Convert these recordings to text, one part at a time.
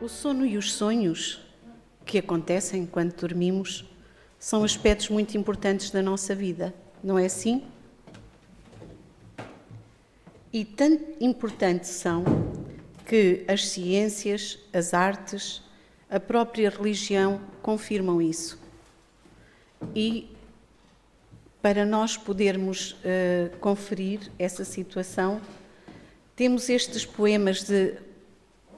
sono e os sonhos que acontecem quando dormimos são aspectos muito importantes da nossa vida, não é assim? E tão importantes são que as ciências, as artes, a própria religião confirmam isso. E para nós podermos conferir essa situação, temos estes poemas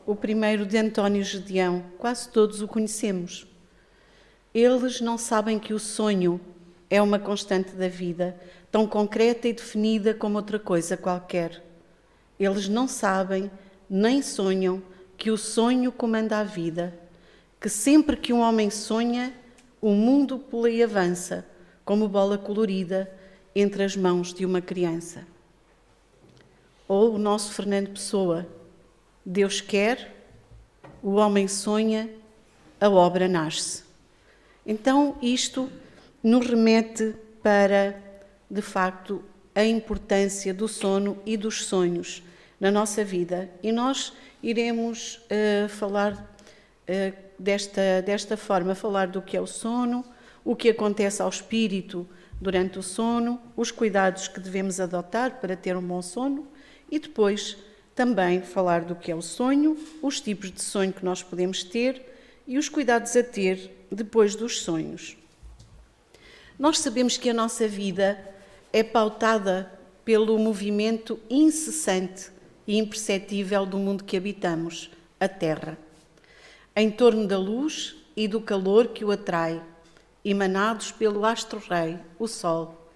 o primeiro de António Gedeão, quase todos o conhecemos. Eles não sabem que o sonho é uma constante da vida, tão concreta e definida como outra coisa qualquer. Eles não sabem, nem sonham, que o sonho comanda a vida, que sempre que um homem sonha, o mundo pula e avança, como bola colorida, entre as mãos de uma criança. Ou o nosso Fernando Pessoa: Deus quer, o homem sonha, a obra nasce. Então isto nos remete para, de facto, a importância do sono e dos sonhos na nossa vida. E nós iremos falar desta forma, falar do que é o sono, o que acontece ao espírito durante o sono, os cuidados que devemos adotar para ter um bom sono e depois também falar do que é o sonho, os tipos de sonho que nós podemos ter e os cuidados a ter depois dos sonhos. Nós sabemos que a nossa vida é pautada pelo movimento incessante e imperceptível do mundo que habitamos, a Terra, em torno da luz e do calor que o atrai, emanados pelo astro-rei, o Sol,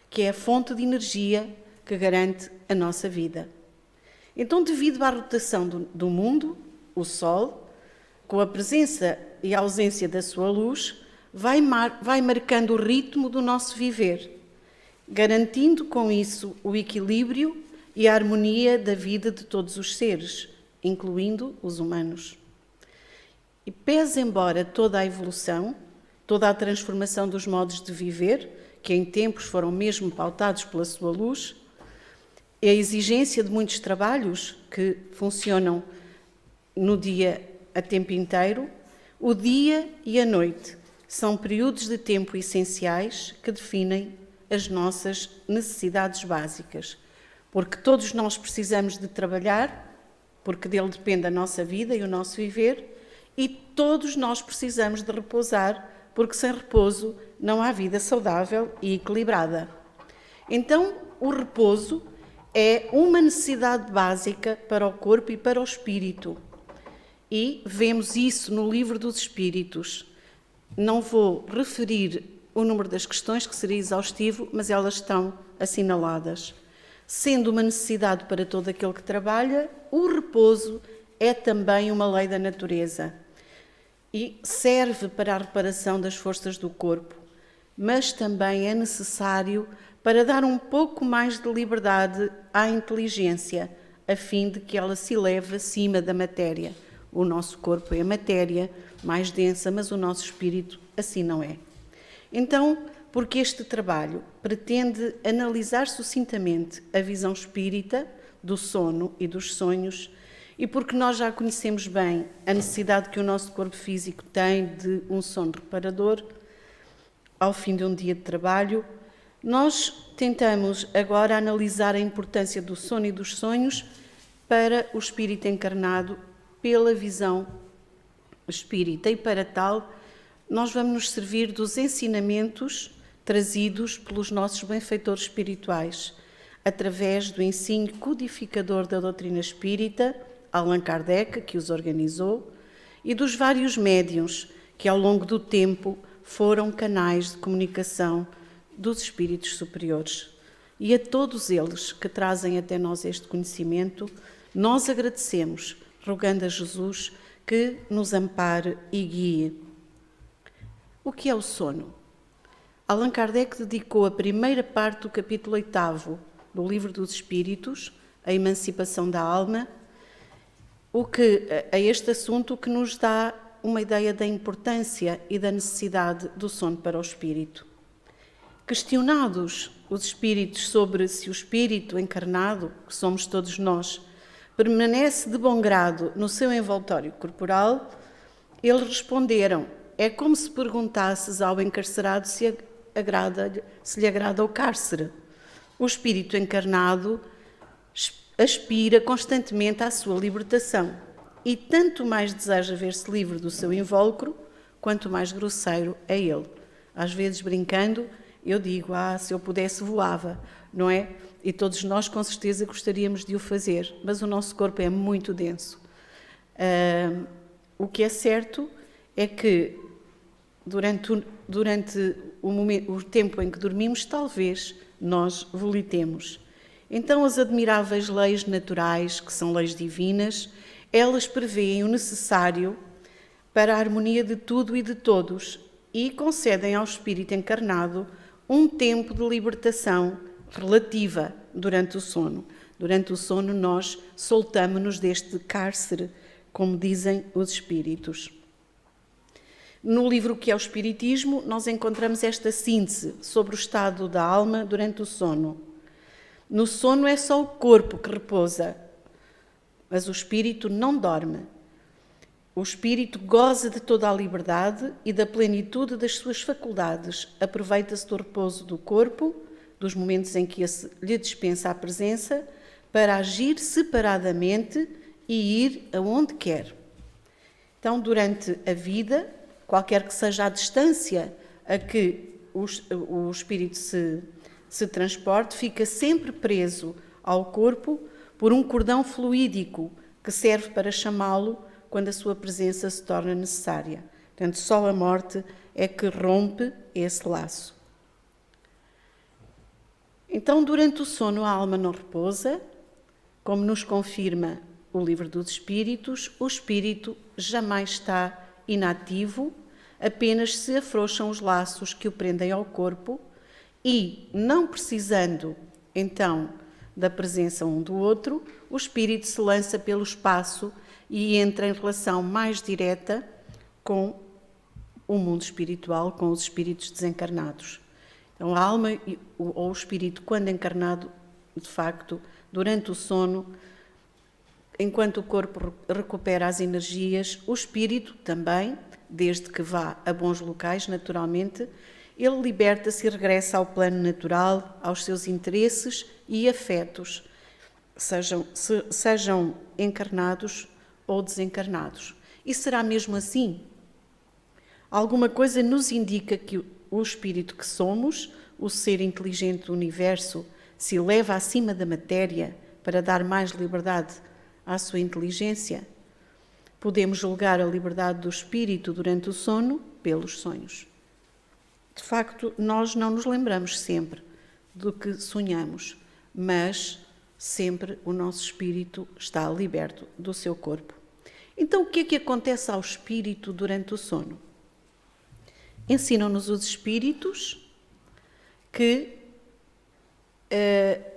que é a fonte de energia que garante a nossa vida. Então, devido à rotação do mundo, o Sol, com a presença e a ausência da sua luz, vai marcando o ritmo do nosso viver, garantindo com isso o equilíbrio e a harmonia da vida de todos os seres, incluindo os humanos. E pese embora toda a evolução, toda a transformação dos modos de viver, que em tempos foram mesmo pautados pela sua luz, e a exigência de muitos trabalhos que funcionam no dia a tempo inteiro, o dia e a noite são períodos de tempo essenciais que definem as nossas necessidades básicas, porque todos nós precisamos de trabalhar, porque dele depende a nossa vida e o nosso viver, e todos nós precisamos de repousar, porque sem repouso não há vida saudável e equilibrada. Então, o repouso é uma necessidade básica para o corpo e para o espírito. E vemos isso no Livro dos Espíritos. Não vou referir o número das questões, que seria exaustivo, mas elas estão assinaladas. Sendo uma necessidade para todo aquele que trabalha, o repouso é também uma lei da natureza e serve para a reparação das forças do corpo, mas também é necessário para dar um pouco mais de liberdade à inteligência, a fim de que ela se eleve acima da matéria. O nosso corpo é a matéria mais densa, mas o nosso espírito assim não é. Então, porque este trabalho pretende analisar sucintamente a visão espírita do sono e dos sonhos, e porque nós já conhecemos bem a necessidade que o nosso corpo físico tem de um sono reparador, ao fim de um dia de trabalho, nós tentamos agora analisar a importância do sono e dos sonhos para o espírito encarnado pela visão espírita. E para tal, nós vamos nos servir dos ensinamentos trazidos pelos nossos benfeitores espirituais, através do ensino codificador da doutrina espírita, Allan Kardec, que os organizou, e dos vários médiuns que ao longo do tempo foram canais de comunicação dos espíritos superiores. E a todos eles que trazem até nós este conhecimento, nós agradecemos, rogando a Jesus que nos ampare e guie. O que é o sono? Allan Kardec dedicou a primeira parte do capítulo 8º do Livro dos Espíritos, a emancipação da alma, a este assunto, que nos dá uma ideia da importância e da necessidade do sono para o espírito. Questionados os espíritos sobre se o espírito encarnado, que somos todos nós, permanece de bom grado no seu envoltório corporal, eles responderam: é como se perguntasses ao encarcerado se lhe agrada o cárcere. O espírito encarnado aspira constantemente à sua libertação e tanto mais deseja ver-se livre do seu invólucro, quanto mais grosseiro é ele. Às vezes, brincando, eu digo: se eu pudesse voava, não é? E todos nós com certeza gostaríamos de o fazer, mas o nosso corpo é muito denso. O que é certo é que durante o tempo em que dormimos, talvez nós volitemos. Então, as admiráveis leis naturais, que são leis divinas, elas prevêem o necessário para a harmonia de tudo e de todos e concedem ao espírito encarnado um tempo de libertação relativa durante o sono. Durante o sono nós soltamo-nos deste cárcere, como dizem os espíritos. No livro que é o Espiritismo, nós encontramos esta síntese sobre o estado da alma durante o sono. No sono é só o corpo que repousa, mas o espírito não dorme. O espírito goza de toda a liberdade e da plenitude das suas faculdades, aproveita-se do repouso do corpo, dos momentos em que lhe dispensa a presença, para agir separadamente e ir aonde quer. Então, durante a vida, qualquer que seja a distância a que o espírito se transporte, fica sempre preso ao corpo por um cordão fluídico que serve para chamá-lo quando a sua presença se torna necessária. Portanto, só a morte é que rompe esse laço. Então, durante o sono, a alma não repousa, como nos confirma o Livro dos Espíritos, o espírito jamais está inativo, apenas se afrouxam os laços que o prendem ao corpo e, não precisando, então, da presença um do outro, o espírito se lança pelo espaço e entra em relação mais direta com o mundo espiritual, com os espíritos desencarnados. Então, a alma ou o espírito, quando encarnado, de facto, durante o sono, enquanto o corpo recupera as energias, o espírito também, desde que vá a bons locais, naturalmente, ele liberta-se e regressa ao plano natural, aos seus interesses e afetos, sejam encarnados ou desencarnados. E será mesmo assim? Alguma coisa nos indica que o espírito que somos, o ser inteligente do universo, se eleva acima da matéria para dar mais liberdade à sua inteligência? Podemos julgar a liberdade do espírito durante o sono pelos sonhos. De facto, nós não nos lembramos sempre do que sonhamos, mas sempre o nosso espírito está liberto do seu corpo. Então, o que é que acontece ao espírito durante o sono? Ensinam-nos os espíritos que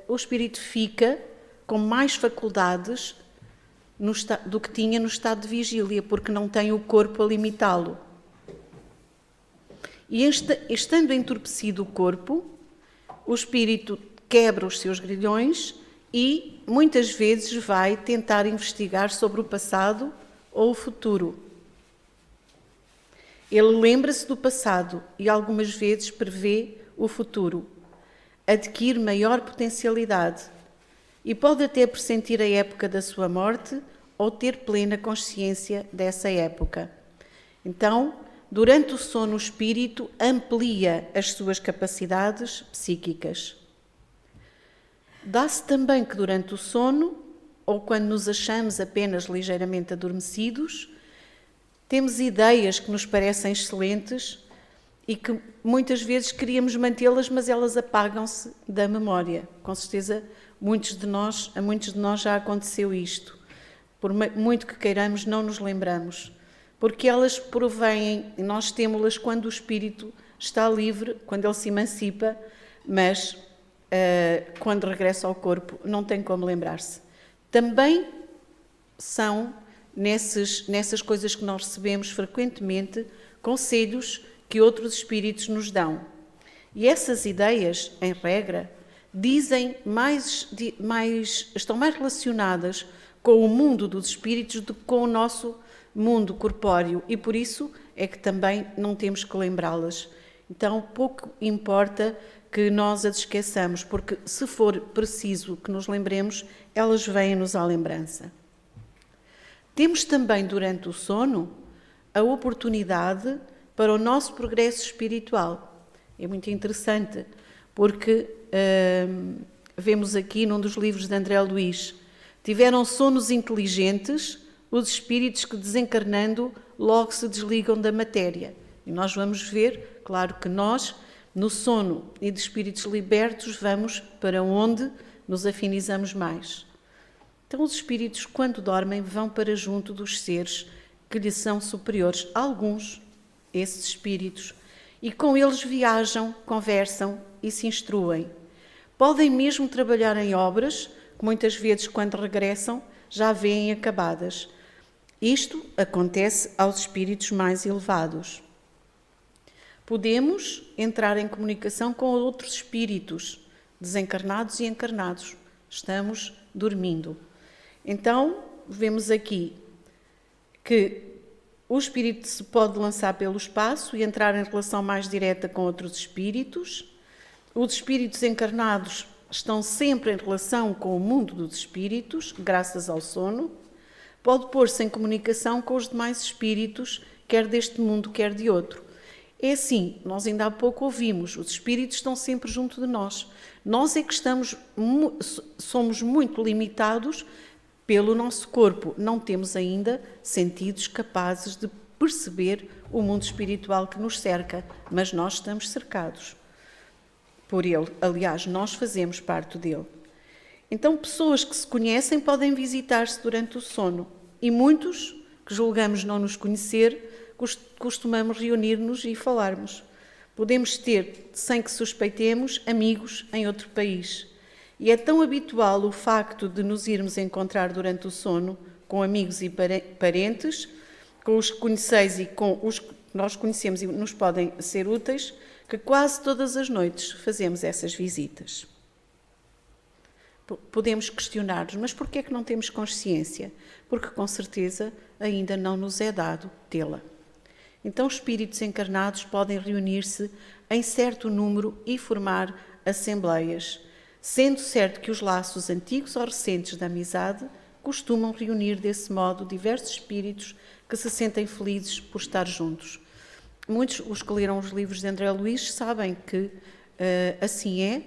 o espírito fica com mais faculdades do que tinha no estado de vigília, porque não tem o corpo a limitá-lo. E estando entorpecido o corpo, o espírito quebra os seus grilhões e muitas vezes vai tentar investigar sobre o passado ou o futuro. Ele lembra-se do passado e algumas vezes prevê o futuro, adquire maior potencialidade e pode até pressentir a época da sua morte ou ter plena consciência dessa época. Então, durante o sono, o espírito amplia as suas capacidades psíquicas. Dá-se também que durante o sono, ou quando nos achamos apenas ligeiramente adormecidos, temos ideias que nos parecem excelentes e que muitas vezes queríamos mantê-las, mas elas apagam-se da memória. Com certeza, a muitos de nós já aconteceu isto. Por muito que queiramos, não nos lembramos. Porque elas provêm, nós temos-las quando o espírito está livre, quando ele se emancipa, mas quando regressa ao corpo não tem como lembrar-se. Também são nessas coisas que nós recebemos frequentemente conselhos que outros espíritos nos dão. E essas ideias, em regra, estão mais relacionadas com o mundo dos espíritos do que com o nosso mundo corpóreo, e por isso é que também não temos que lembrá-las. Então, pouco importa que nós as esqueçamos, porque se for preciso que nos lembremos, elas vêm-nos à lembrança. Temos também, durante o sono, a oportunidade para o nosso progresso espiritual. É muito interessante, porque vemos aqui num dos livros de André Luiz: tiveram sonos inteligentes os espíritos que, desencarnando, logo se desligam da matéria. E nós vamos ver, claro que nós, no sono e de espíritos libertos, vamos para onde nos afinizamos mais. Então, os espíritos, quando dormem, vão para junto dos seres que lhes são superiores. Alguns, esses espíritos, e com eles viajam, conversam e se instruem. Podem mesmo trabalhar em obras que muitas vezes, quando regressam, já vêem acabadas. Isto acontece aos espíritos mais elevados. Podemos entrar em comunicação com outros espíritos, desencarnados e encarnados. Estamos dormindo. Então, vemos aqui que o espírito se pode lançar pelo espaço e entrar em relação mais direta com outros espíritos. Os espíritos encarnados estão sempre em relação com o mundo dos espíritos, graças ao sono. Pode pôr-se em comunicação com os demais espíritos, quer deste mundo, quer de outro. É assim, nós ainda há pouco ouvimos, os espíritos estão sempre junto de nós. Nós é que somos muito limitados pelo nosso corpo. Não temos ainda sentidos capazes de perceber o mundo espiritual que nos cerca, mas nós estamos cercados por ele. Aliás, nós fazemos parte dele. Então, pessoas que se conhecem podem visitar-se durante o sono, e muitos, que julgamos não nos conhecer, costumamos reunir-nos e falarmos. Podemos ter, sem que suspeitemos, amigos em outro país. E é tão habitual o facto de nos irmos encontrar durante o sono com amigos e parentes, com os que conheceis e com os que nós conhecemos e nos podem ser úteis, que quase todas as noites fazemos essas visitas. Podemos questionar-nos, mas porquê é que não temos consciência? Porque com certeza ainda não nos é dado tê-la. Então, espíritos encarnados podem reunir-se em certo número e formar assembleias, sendo certo que os laços antigos ou recentes da amizade costumam reunir desse modo diversos espíritos que se sentem felizes por estar juntos. Muitos, os que leram os livros de André Luiz, sabem que assim é.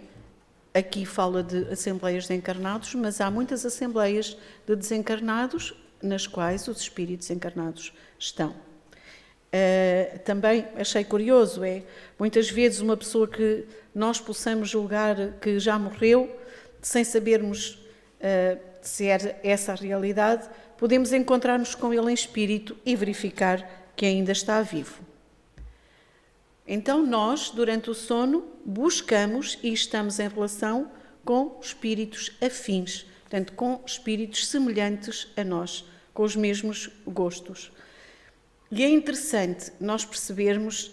Aqui fala de assembleias de encarnados, mas há muitas assembleias de desencarnados nas quais os espíritos encarnados estão. Também achei curioso, muitas vezes uma pessoa que nós possamos julgar que já morreu, sem sabermos se é essa a realidade, podemos encontrar-nos com ele em espírito e verificar que ainda está vivo. Então nós, durante o sono, buscamos e estamos em relação com espíritos afins, portanto, com espíritos semelhantes a nós, com os mesmos gostos. E é interessante nós percebermos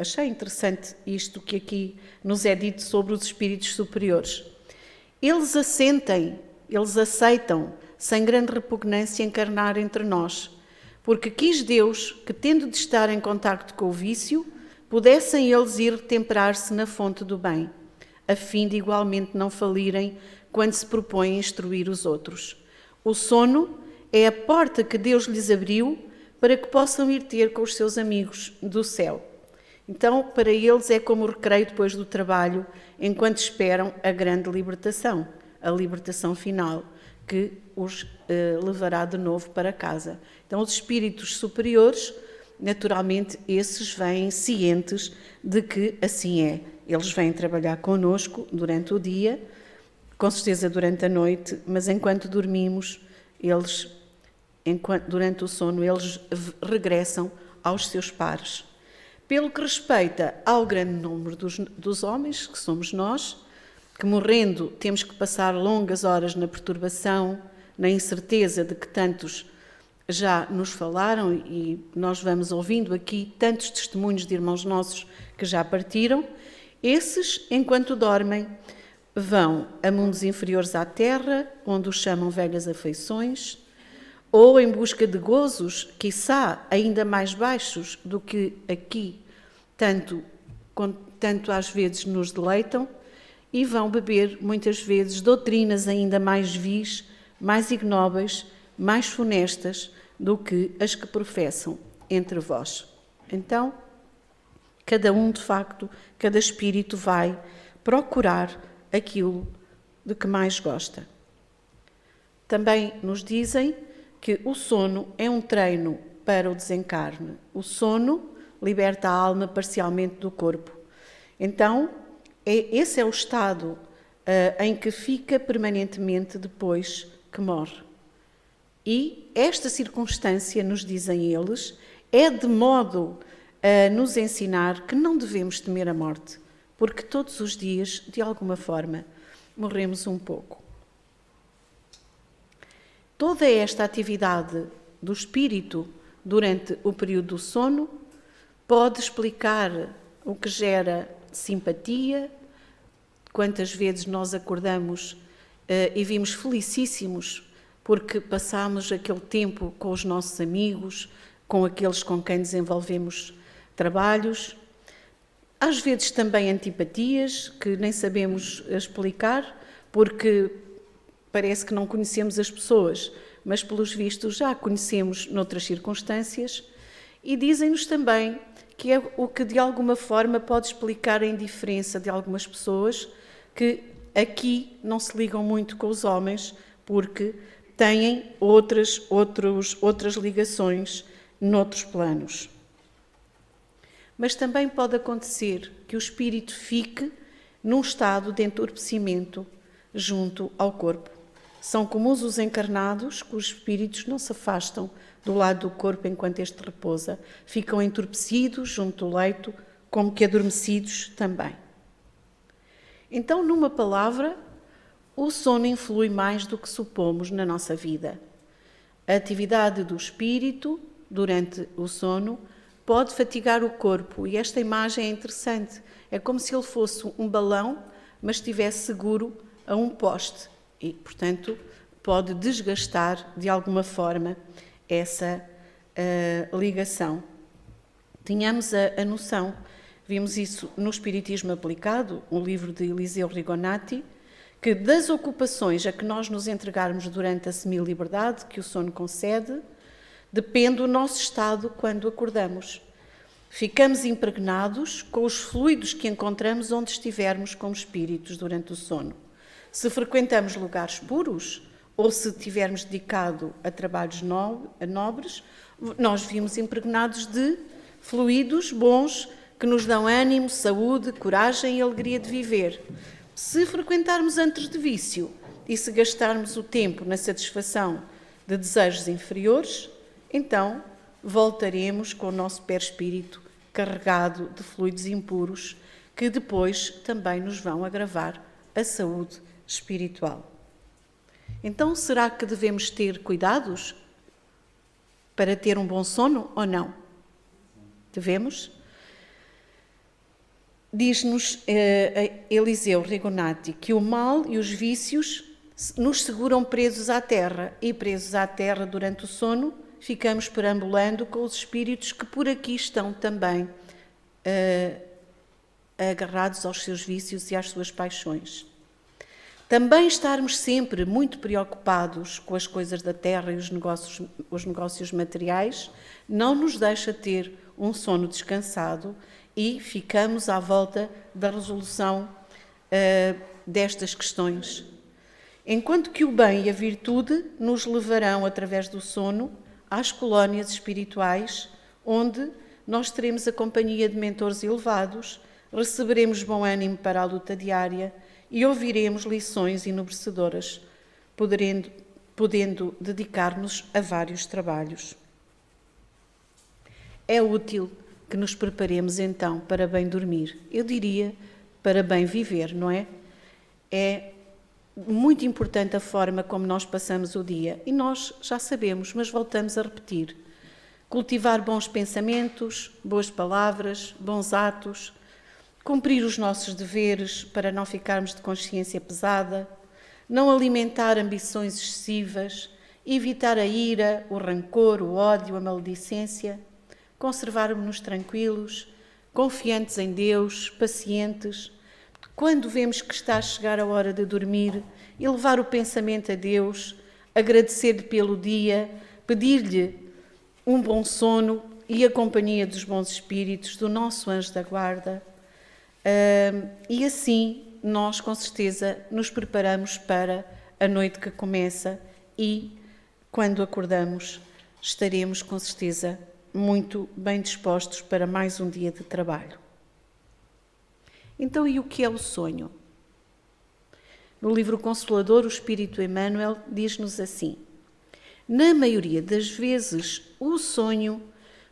achei interessante isto que aqui nos é dito sobre os espíritos superiores. Eles aceitam, sem grande repugnância, encarnar entre nós, porque quis Deus que, tendo de estar em contacto com o vício, pudessem eles ir temperar-se na fonte do bem, a fim de igualmente não falirem quando se propõem instruir os outros. O sono é a porta que Deus lhes abriu para que possam ir ter com os seus amigos do céu. Então, para eles é como o recreio depois do trabalho, enquanto esperam a grande libertação, a libertação final, que os levará de novo para casa. Então, os espíritos superiores, naturalmente, esses vêm cientes de que assim é. Eles vêm trabalhar connosco durante o dia, com certeza durante a noite, mas enquanto dormimos, durante o sono, eles regressam aos seus pares. Pelo que respeita ao grande número dos homens, que somos nós, que morrendo temos que passar longas horas na perturbação, na incerteza de que tantos já nos falaram, e nós vamos ouvindo aqui tantos testemunhos de irmãos nossos que já partiram. Esses, enquanto dormem, vão a mundos inferiores à Terra, onde os chamam velhas afeições, ou em busca de gozos, quiçá ainda mais baixos do que aqui, tanto às vezes nos deleitam, e vão beber muitas vezes doutrinas ainda mais vis, mais ignóbeis, mais funestas do que as que professam entre vós. Então, cada um, de facto, cada espírito vai procurar aquilo de que mais gosta. Também nos dizem que o sono é um treino para o desencarne. O sono liberta a alma parcialmente do corpo. Então, esse é o estado em que fica permanentemente depois que morre. E esta circunstância, nos dizem eles, é de modo a nos ensinar que não devemos temer a morte, porque todos os dias, de alguma forma, morremos um pouco. Toda esta atividade do espírito durante o período do sono pode explicar o que gera simpatia. Quantas vezes nós acordamos e vimos felicíssimos porque passámos aquele tempo com os nossos amigos, com aqueles com quem desenvolvemos trabalhos. Às vezes também antipatias, que nem sabemos explicar, porque parece que não conhecemos as pessoas, mas pelos vistos já conhecemos noutras circunstâncias. E dizem-nos também que é o que de alguma forma pode explicar a indiferença de algumas pessoas que aqui não se ligam muito com os homens porque têm outras ligações noutros planos. Mas também pode acontecer que o espírito fique num estado de entorpecimento junto ao corpo. São comuns os encarnados cujos espíritos não se afastam do lado do corpo enquanto este repousa. Ficam entorpecidos junto ao leito, como que adormecidos também. Então, numa palavra, o sono influi mais do que supomos na nossa vida. A atividade do espírito, durante o sono, pode fatigar o corpo, e esta imagem é interessante. É como se ele fosse um balão, mas estivesse seguro a um poste. E, portanto, pode desgastar de alguma forma essa ligação. Tínhamos a noção, vimos isso no Espiritismo Aplicado, um livro de Eliseu Rigonati, que das ocupações a que nós nos entregarmos durante a semi-liberdade que o sono concede, depende o nosso estado quando acordamos. Ficamos impregnados com os fluidos que encontramos onde estivermos como espíritos durante o sono. Se frequentamos lugares puros ou se tivermos dedicado a trabalhos nobres, nós vimos impregnados de fluidos bons que nos dão ânimo, saúde, coragem e alegria de viver. Se frequentarmos antes de vício e se gastarmos o tempo na satisfação de desejos inferiores, então voltaremos com o nosso perispírito carregado de fluidos impuros que depois também nos vão agravar a saúde espiritual. Então, será que devemos ter cuidados para ter um bom sono ou não? Devemos? Diz-nos Eliseu Rigonati que o mal e os vícios nos seguram presos à terra, e presos à terra durante o sono ficamos perambulando com os espíritos que por aqui estão também agarrados aos seus vícios e às suas paixões. Também estarmos sempre muito preocupados com as coisas da terra e os negócios materiais não nos deixa ter um sono descansado e ficamos à volta da resolução destas questões. Enquanto que o bem e a virtude nos levarão, através do sono, às colónias espirituais, onde nós teremos a companhia de mentores elevados, receberemos bom ânimo para a luta diária e ouviremos lições enobrecedoras, podendo dedicar-nos a vários trabalhos. É útil que nos preparemos então para bem dormir. Eu diria para bem viver, não é? É muito importante a forma como nós passamos o dia. E nós já sabemos, mas voltamos a repetir. Cultivar bons pensamentos, boas palavras, bons atos, cumprir os nossos deveres para não ficarmos de consciência pesada, não alimentar ambições excessivas, evitar a ira, o rancor, o ódio, a maledicência, conservarmos-nos tranquilos, confiantes em Deus, pacientes. Quando vemos que está a chegar a hora de dormir, elevar o pensamento a Deus, agradecer-lhe pelo dia, pedir-lhe um bom sono e a companhia dos bons espíritos, do nosso anjo da guarda. E assim nós, com certeza, nos preparamos para a noite que começa e, quando acordamos, estaremos, com certeza, muito bem dispostos para mais um dia de trabalho. Então, e o que é o sonho? No livro Consolador, o Espírito Emmanuel diz-nos assim: na maioria das vezes, o sonho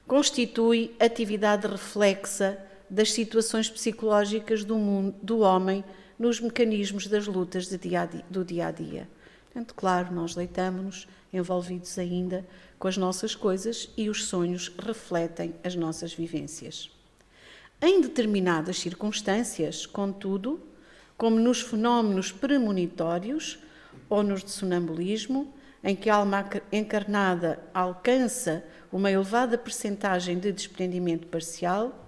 constitui atividade reflexa das situações psicológicas do mundo, do homem, nos mecanismos das lutas do dia a dia. Portanto, claro, nós deitamos-nos envolvidos ainda com as nossas coisas e os sonhos refletem as nossas vivências. Em determinadas circunstâncias, contudo, como nos fenómenos premonitórios ou nos de sonambulismo, em que a alma encarnada alcança uma elevada percentagem de desprendimento parcial,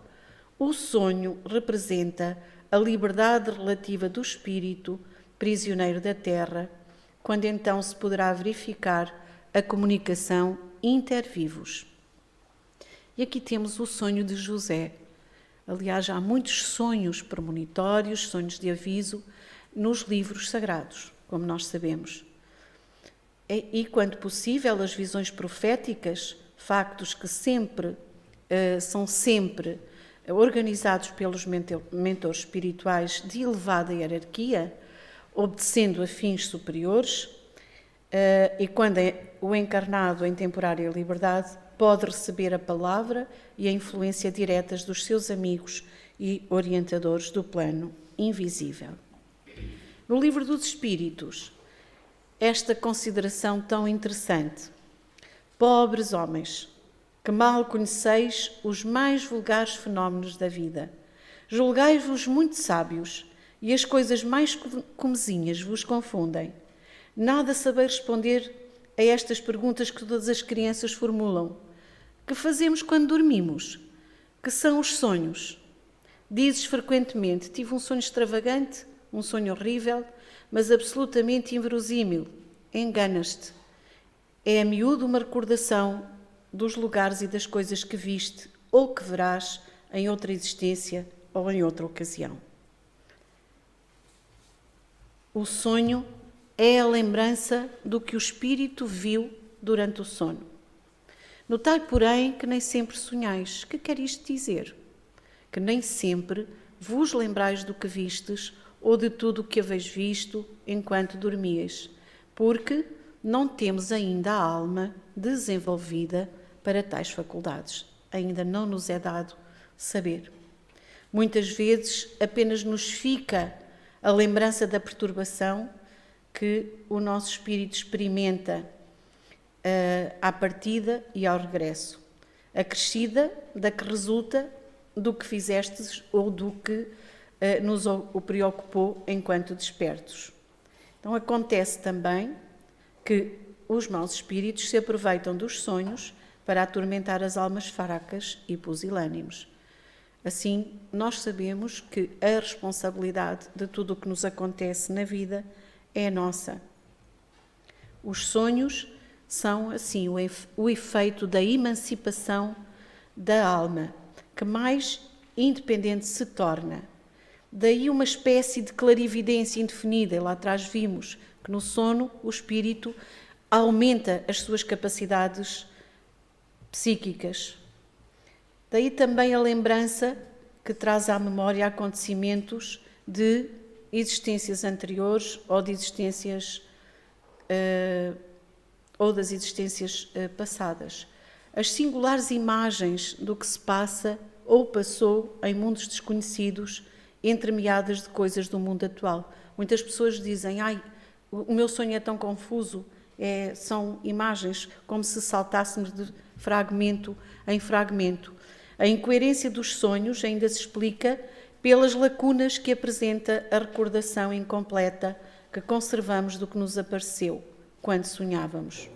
o sonho representa a liberdade relativa do espírito prisioneiro da terra, quando então se poderá verificar a comunicação intervivos. E aqui temos o sonho de José. Aliás, há muitos sonhos premonitórios, sonhos de aviso, nos livros sagrados, como nós sabemos. E, quando possível, as visões proféticas, factos que são sempre organizados pelos mentores espirituais de elevada hierarquia, obedecendo a fins superiores, e quando o encarnado em temporária liberdade pode receber a palavra e a influência diretas dos seus amigos e orientadores do plano invisível. No Livro dos Espíritos, esta consideração tão interessante: pobres homens, que mal conheceis os mais vulgares fenómenos da vida, julgai-vos muito sábios, e as coisas mais comezinhas vos confundem. Nada sabeis responder a estas perguntas que todas as crianças formulam. Que fazemos quando dormimos? Que são os sonhos? Dizes frequentemente: tive um sonho extravagante, um sonho horrível, mas absolutamente inverosímil. Enganas-te. É a miúdo uma recordação dos lugares e das coisas que viste ou que verás em outra existência ou em outra ocasião. O sonho é a lembrança do que o espírito viu durante o sono. Notai, porém, que nem sempre sonhais. Que quer isto dizer? Que nem sempre vos lembrais do que vistes ou de tudo o que haveis visto enquanto dormias, porque não temos ainda a alma desenvolvida para tais faculdades. Ainda não nos é dado saber. Muitas vezes apenas nos fica a lembrança da perturbação que o nosso espírito experimenta à partida e ao regresso, acrescida da que resulta do que fizestes ou do que nos o preocupou enquanto despertos. Então acontece também que os maus espíritos se aproveitam dos sonhos para atormentar as almas fracas e pusilânimes. Assim, nós sabemos que a responsabilidade de tudo o que nos acontece na vida é nossa. Os sonhos são, assim, o efeito da emancipação da alma, que mais independente se torna. Daí uma espécie de clarividência indefinida. E lá atrás vimos que no sono o espírito aumenta as suas capacidades psíquicas. Daí também a lembrança que traz à memória acontecimentos de existências anteriores ou de existências ou das existências passadas. As singulares imagens do que se passa ou passou em mundos desconhecidos, entremeadas de coisas do mundo atual. Muitas pessoas dizem: o meu sonho é tão confuso, são imagens como se saltássemos de fragmento em fragmento. A incoerência dos sonhos ainda se explica pelas lacunas que apresenta a recordação incompleta que conservamos do que nos apareceu quando sonhávamos.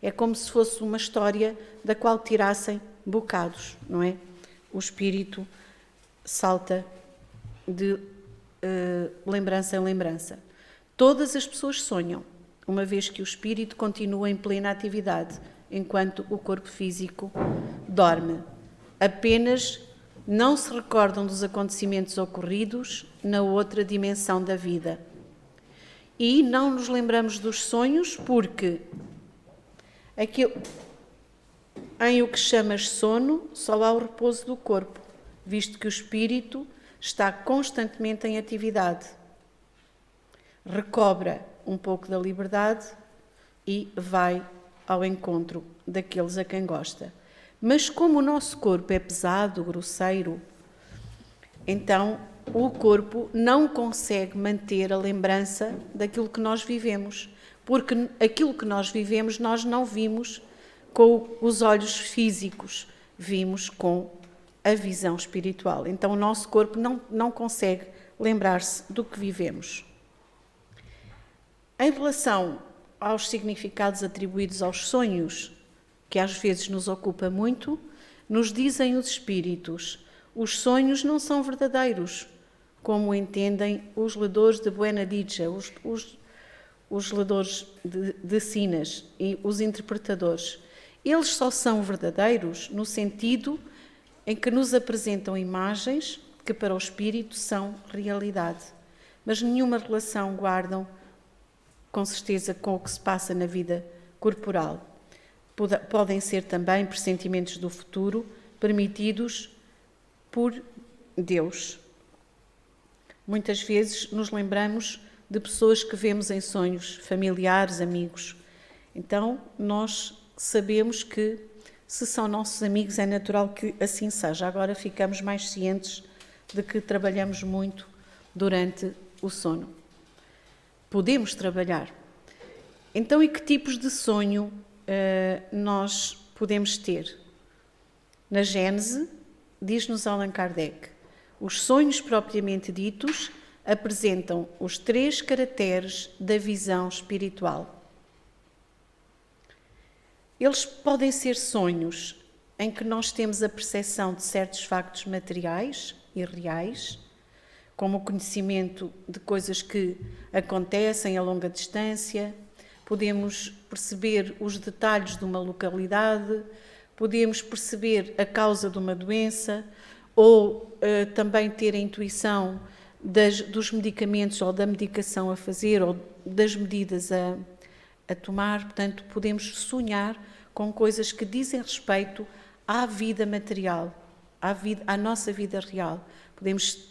É como se fosse uma história da qual tirassem bocados, não é? O espírito salta de lembrança em lembrança. Todas as pessoas sonham, uma vez que o espírito continua em plena atividade, enquanto o corpo físico dorme. Apenas não se recordam dos acontecimentos ocorridos na outra dimensão da vida. E não nos lembramos dos sonhos porque em o que chamas sono, só há o repouso do corpo, visto que o espírito está constantemente em atividade. Recobra um pouco da liberdade e vai ao encontro daqueles a quem gosta. Mas como o nosso corpo é pesado, grosseiro, então o corpo não consegue manter a lembrança daquilo que nós vivemos, porque aquilo que nós vivemos nós não vimos com os olhos físicos, vimos com a visão espiritual. Então o nosso corpo não consegue lembrar-se do que vivemos. Em relação aos significados atribuídos aos sonhos, que às vezes nos ocupa muito, nos dizem os espíritos: os sonhos não são verdadeiros, como entendem os ledores de Buena Dicha, os ledores de sinas e os interpretadores. Eles só são verdadeiros no sentido em que nos apresentam imagens que para o espírito são realidade, mas nenhuma relação guardam, com certeza, com o que se passa na vida corporal. Podem ser também pressentimentos do futuro, permitidos por Deus. Muitas vezes nos lembramos de pessoas que vemos em sonhos, familiares, amigos. Então, nós sabemos que, se são nossos amigos, é natural que assim seja. Agora ficamos mais cientes de que trabalhamos muito durante o sono. Podemos trabalhar. Então, e que tipos de sonho nós podemos ter? Na Gênese, diz-nos Allan Kardec, os sonhos propriamente ditos apresentam os 3 caracteres da visão espiritual. Eles podem ser sonhos em que nós temos a percepção de certos factos materiais e reais, como o conhecimento de coisas que acontecem a longa distância, podemos perceber os detalhes de uma localidade, podemos perceber a causa de uma doença, ou também ter a intuição dos medicamentos ou da medicação a fazer, ou das medidas a tomar. Portanto, podemos sonhar com coisas que dizem respeito à vida material, à nossa vida real. Podemos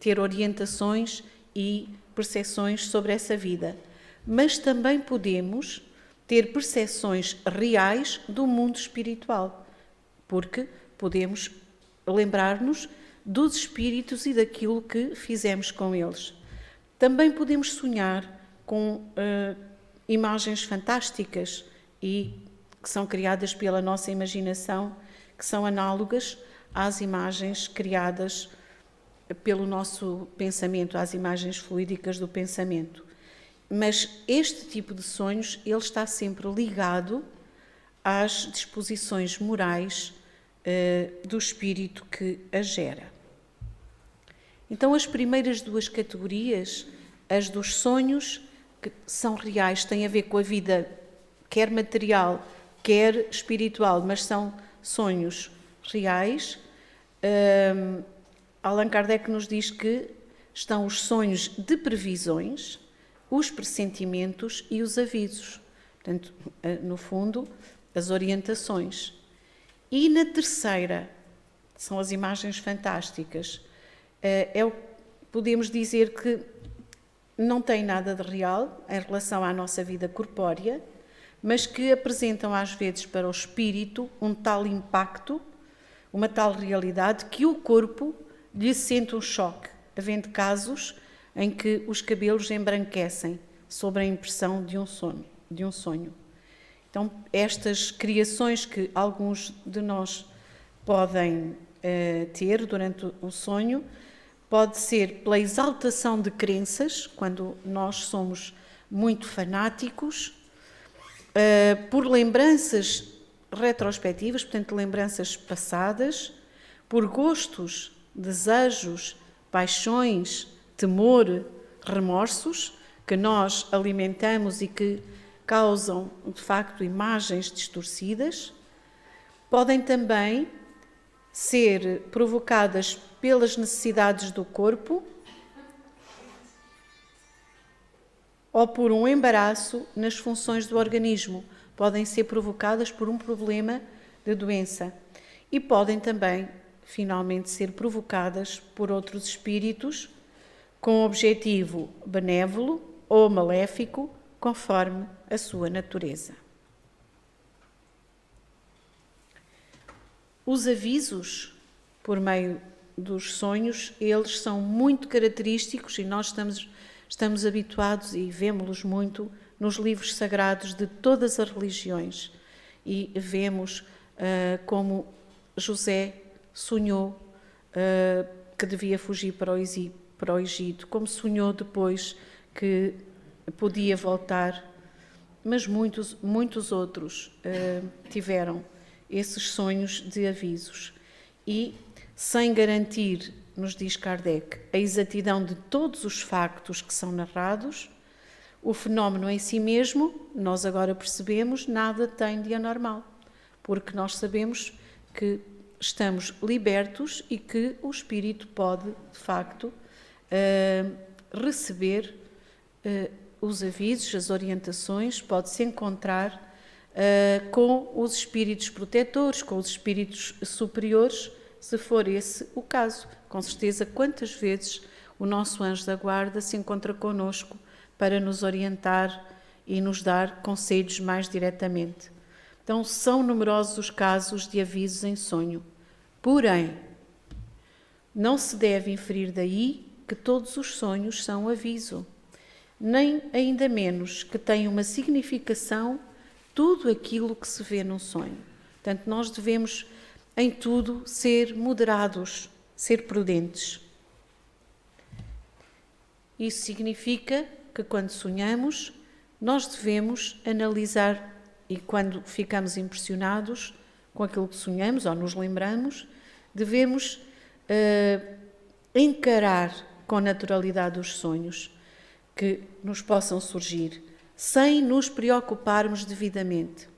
ter orientações e percepções sobre essa vida. Mas também podemos ter percepções reais do mundo espiritual, porque podemos lembrar-nos dos espíritos e daquilo que fizemos com eles. Também podemos sonhar com imagens fantásticas e que são criadas pela nossa imaginação, que são análogas às imagens criadas pelo nosso pensamento, às imagens fluídicas do pensamento. Mas este tipo de sonhos, ele está sempre ligado às disposições morais do espírito que a gera. Então, as primeiras 2 categorias, as dos sonhos, que são reais, têm a ver com a vida, quer material, quer espiritual, mas são sonhos reais. Allan Kardec nos diz que estão os sonhos de previsões, os pressentimentos e os avisos. Portanto, no fundo, as orientações. E na terceira, são as imagens fantásticas. Podemos dizer que não tem nada de real em relação à nossa vida corpórea, mas que apresentam às vezes para o espírito um tal impacto, uma tal realidade, que o corpo lhe sente um choque, havendo casos em que os cabelos embranquecem sob a impressão de um sonho. Então, estas criações que alguns de nós podem ter durante o sonho. Pode ser pela exaltação de crenças, quando nós somos muito fanáticos, por lembranças retrospectivas, portanto, lembranças passadas, por gostos, desejos, paixões, temor, remorsos, que nós alimentamos e que causam, de facto, imagens distorcidas. Podem também ser provocadas pelas necessidades do corpo ou por um embaraço nas funções do organismo. Podem ser provocadas por um problema de doença e podem também, finalmente, ser provocadas por outros espíritos com objetivo benévolo ou maléfico, conforme a sua natureza. Os avisos, por meio dos sonhos, eles são muito característicos e nós estamos habituados e vemos-los muito nos livros sagrados de todas as religiões. E vemos como José sonhou que devia fugir para o Egito, como sonhou depois que podia voltar, mas muitos outros tiveram esses sonhos de avisos. E, sem garantir, nos diz Kardec, a exatidão de todos os factos que são narrados, o fenómeno em si mesmo, nós agora percebemos, nada tem de anormal, porque nós sabemos que estamos libertos e que o espírito pode, de facto, receber os avisos, as orientações, pode-se encontrar com os espíritos protetores, com os espíritos superiores, se for esse o caso. Com certeza, quantas vezes o nosso anjo da guarda se encontra connosco para nos orientar e nos dar conselhos mais diretamente. Então, são numerosos os casos de avisos em sonho. Porém, não se deve inferir daí que todos os sonhos são aviso, nem ainda menos que tenham uma significação tudo aquilo que se vê num sonho. Portanto, nós devemos, em tudo, ser moderados, ser prudentes. Isso significa que, quando sonhamos, nós devemos analisar, e quando ficamos impressionados com aquilo que sonhamos ou nos lembramos, devemos encarar com naturalidade os sonhos que nos possam surgir, sem nos preocuparmos devidamente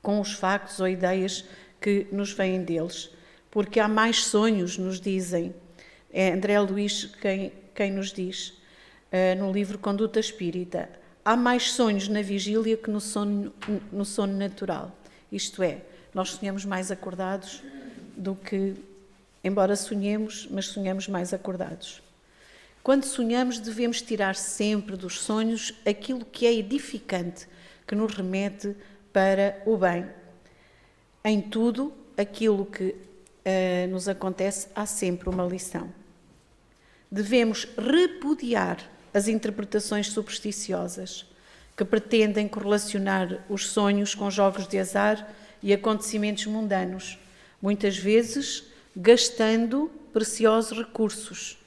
com os factos ou ideias que nos vêm deles, porque há mais sonhos, nos dizem. É André Luís quem nos diz, no livro Conduta Espírita, há mais sonhos na vigília que no sono natural. Isto é, nós sonhamos mais acordados do que, embora sonhemos, mas sonhamos mais acordados. Quando sonhamos, devemos tirar sempre dos sonhos aquilo que é edificante, que nos remete para o bem. Em tudo aquilo que nos acontece, há sempre uma lição. Devemos repudiar as interpretações supersticiosas que pretendem correlacionar os sonhos com jogos de azar e acontecimentos mundanos, muitas vezes gastando preciosos recursos.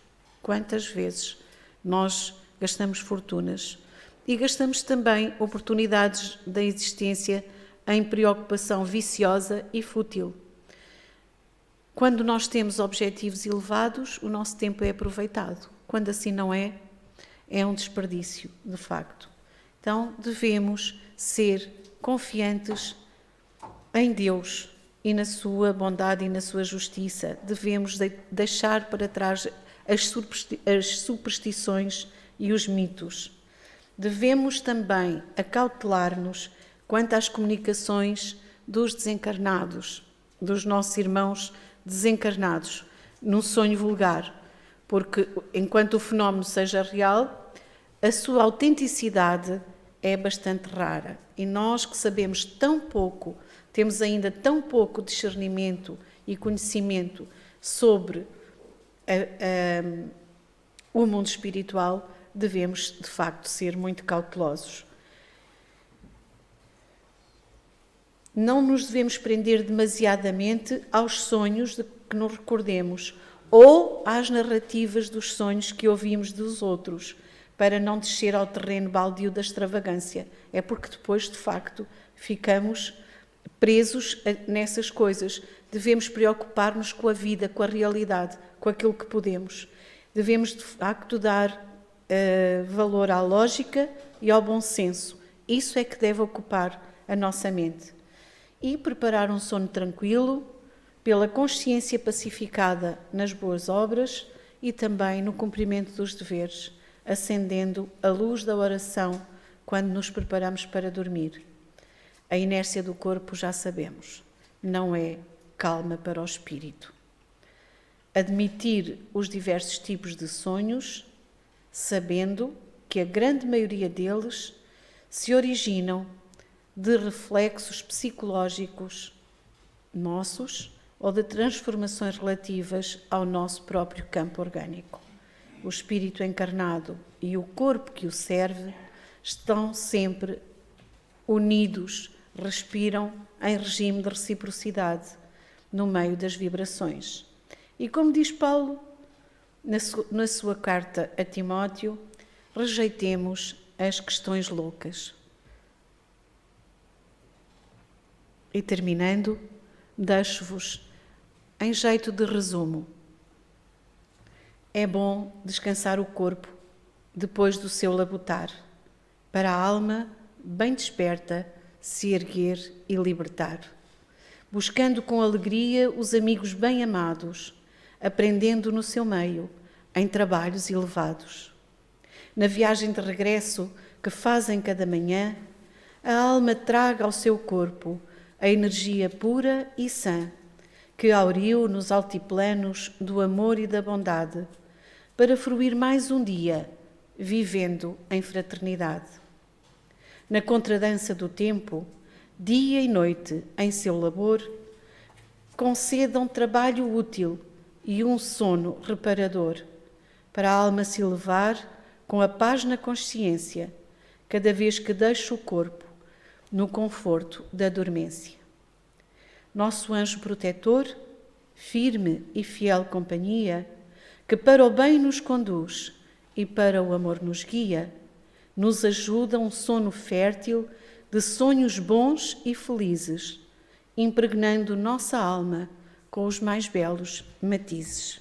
Quantas vezes nós gastamos fortunas e gastamos também oportunidades da existência em preocupação viciosa e fútil. Quando nós temos objetivos elevados, o nosso tempo é aproveitado. Quando assim não é, é um desperdício, de facto. Então, devemos ser confiantes em Deus e na sua bondade e na sua justiça. Devemos deixar para trás as superstições e os mitos. Devemos também acautelar-nos quanto às comunicações dos desencarnados, dos nossos irmãos desencarnados, num sonho vulgar, porque enquanto o fenómeno seja real, a sua autenticidade é bastante rara. E nós que sabemos tão pouco, temos ainda tão pouco discernimento e conhecimento sobre o mundo espiritual, devemos, de facto, ser muito cautelosos. Não nos devemos prender demasiadamente aos sonhos que nos recordemos, ou às narrativas dos sonhos que ouvimos dos outros, para não descer ao terreno baldio da extravagância. É porque depois, de facto, ficamos presos nessas coisas. Devemos preocupar-nos com a vida, com a realidade, com aquilo que podemos. Devemos, de facto, dar valor à lógica e ao bom senso. Isso é que deve ocupar a nossa mente. E preparar um sono tranquilo, pela consciência pacificada nas boas obras e também no cumprimento dos deveres, acendendo a luz da oração quando nos preparamos para dormir. A inércia do corpo, já sabemos, não é calma para o espírito. Admitir os diversos tipos de sonhos, sabendo que a grande maioria deles se originam de reflexos psicológicos nossos ou de transformações relativas ao nosso próprio campo orgânico. O espírito encarnado e o corpo que o serve estão sempre unidos, respiram em regime de reciprocidade no meio das vibrações. E como diz Paulo na sua carta a Timóteo, rejeitemos as questões loucas. E terminando, deixo-vos em jeito de resumo. É bom descansar o corpo depois do seu labutar, para a alma, bem desperta, se erguer e libertar, buscando com alegria os amigos bem amados, aprendendo no seu meio, em trabalhos elevados. Na viagem de regresso que fazem cada manhã, a alma traga ao seu corpo a energia pura e sã, que auriu nos altiplanos do amor e da bondade, para fruir mais um dia, vivendo em fraternidade. Na contradança do tempo, dia e noite em seu labor, concedam trabalho útil e um sono reparador, para a alma se elevar com a paz na consciência, cada vez que deixa o corpo no conforto da dormência. Nosso anjo protetor, firme e fiel companhia, que para o bem nos conduz e para o amor nos guia, nos ajuda um sono fértil de sonhos bons e felizes, impregnando nossa alma com os mais belos matizes.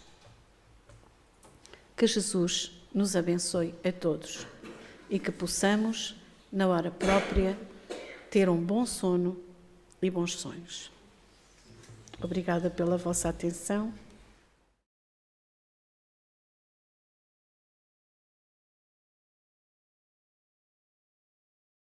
Que Jesus nos abençoe a todos e que possamos, na hora própria, ter um bom sono e bons sonhos. Obrigada pela vossa atenção.